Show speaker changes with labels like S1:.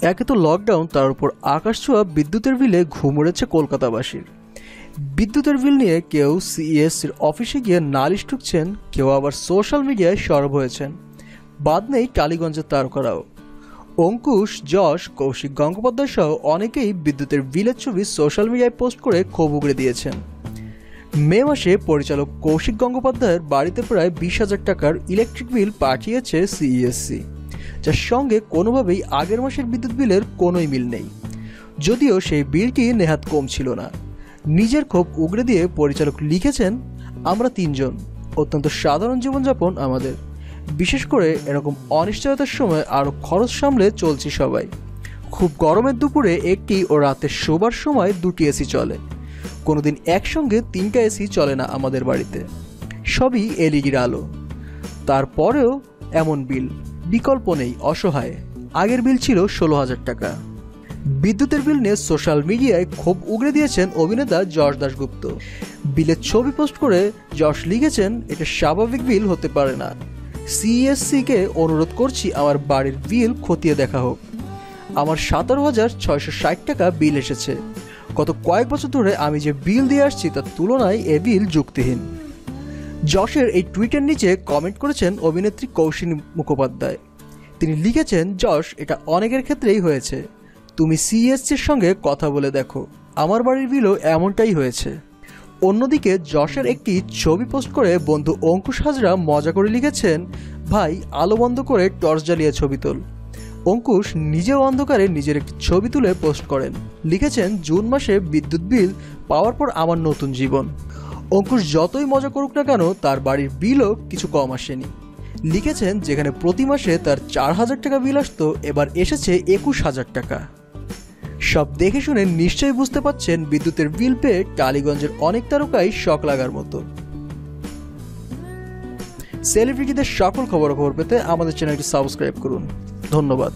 S1: একে তো লকডাউন, তার উপর আকাশ ছোঁয়া বিদ্যুতের বিলে ঘুম উড়েছে কলকাতাবাসীর। বিদ্যুতের বিল নিয়ে কেউ সিইএসসির অফিসে গিয়ে নালিশ ঠুকছেন, কেউ আবার সোশ্যাল মিডিয়ায় সরব হয়েছেন। বাদ নেই টালিগঞ্জের তারকারাও। অঙ্কুশ, যশ, কৌশিক গঙ্গোপাধ্যায় সহ অনেকেই বিদ্যুতের বিলের ছবি সোশ্যাল মিডিয়ায় পোস্ট করে ক্ষোভ উগড়ে দিয়েছেন। মে মাসে পরিচালক কৌশিক গঙ্গোপাধ্যায়ের বাড়িতে প্রায় 20,000 টাকার ইলেকট্রিক বিল পাঠিয়েছে সিইএসসি, যার সঙ্গে কোনোভাবেই আগের মাসের বিদ্যুৎ বিলের কোনোই মিল নেই। যদিও সেই বিলটি নেহাত কম ছিল না। নিজের ক্ষোভ উগড়ে দিয়ে পরিচালক লিখেছেন, আমরা 3 জন, অত্যন্ত সাধারণ জীবনযাপন আমাদের। বিশেষ করে এরকম অনিশ্চয়তার সময় আরও খরচ সামলে চলছি সবাই। খুব গরমের দুপুরে একটি ও রাতে শোবার সময় 2টি এসি চলে। কোনোদিন একসঙ্গে 3টা এসি চলে না আমাদের বাড়িতে, সবই এলইডির আলো। তারপরেও এমন বিল, বিকল্প নেই, অসহায়। আগের বিল ছিল 16,000 টাকা। বিদ্যুতের বিল নিয়ে সোশ্যাল মিডিয়ায় ক্ষোভ উগড়ে দিয়েছেন অভিনেতা যশ দাশগুপ্ত। বিলের ছবি পোস্ট করে যশ লিখেছেন, এটা স্বাভাবিক বিল হতে পারে না। সিইএসসিকে অনুরোধ করছি আমার বাড়ির বিল খতিয়ে দেখা হোক। আমার 17,660 টাকা বিল এসেছে। গত কয়েক বছর ধরে আমি যে বিল দিয়ে আসছি তার তুলনায় এ বিল যুক্তিহীন। যশের এই টুইটের নিচে কমেন্ট করেছেন অভিনেত্রী কৌশিনী মুখোপাধ্যায়। তিনি লিখেছেন, যশ, এটা অনেকের ক্ষেত্রেই হয়েছে। তুমি সিইএসসির সঙ্গে কথা বলে দেখো, আমার বাড়ির বিলও এমনটাই হয়েছে। অন্যদিকে যশের একটি ছবি পোস্ট করে বন্ধু অঙ্কুশ হাজরা মজা করে লিখেছেন, ভাই, আলো বন্ধ করে টর্চ জ্বালিয়ে ছবি তোল। অঙ্কুশ নিজেও অন্ধকারে নিজের একটি ছবি তুলে পোস্ট করেন, লিখেছেন, জুন মাসে বিদ্যুৎ বিল পাওয়ার পর আমার নতুন জীবন। অঙ্কুশ যতই মজা করুক না কেন, তার বাড়ির বিলও কিছু কম আসেনি। লিখেছেন, যেখানে প্রতি মাসে তার 4,000 টাকা বিল আসতো, এবার এসেছে 21,000 টাকা। সব দেখে শুনে নিশ্চয়ই বুঝতে পারছেন বিদ্যুতের বিল পেয়ে টালিগঞ্জের অনেক তারকাই শক লাগার মতো। সেলিব্রিটিদের সকল খবরাখবর পেতে আমাদের চ্যানেলটি সাবস্ক্রাইব করুন। ধন্যবাদ।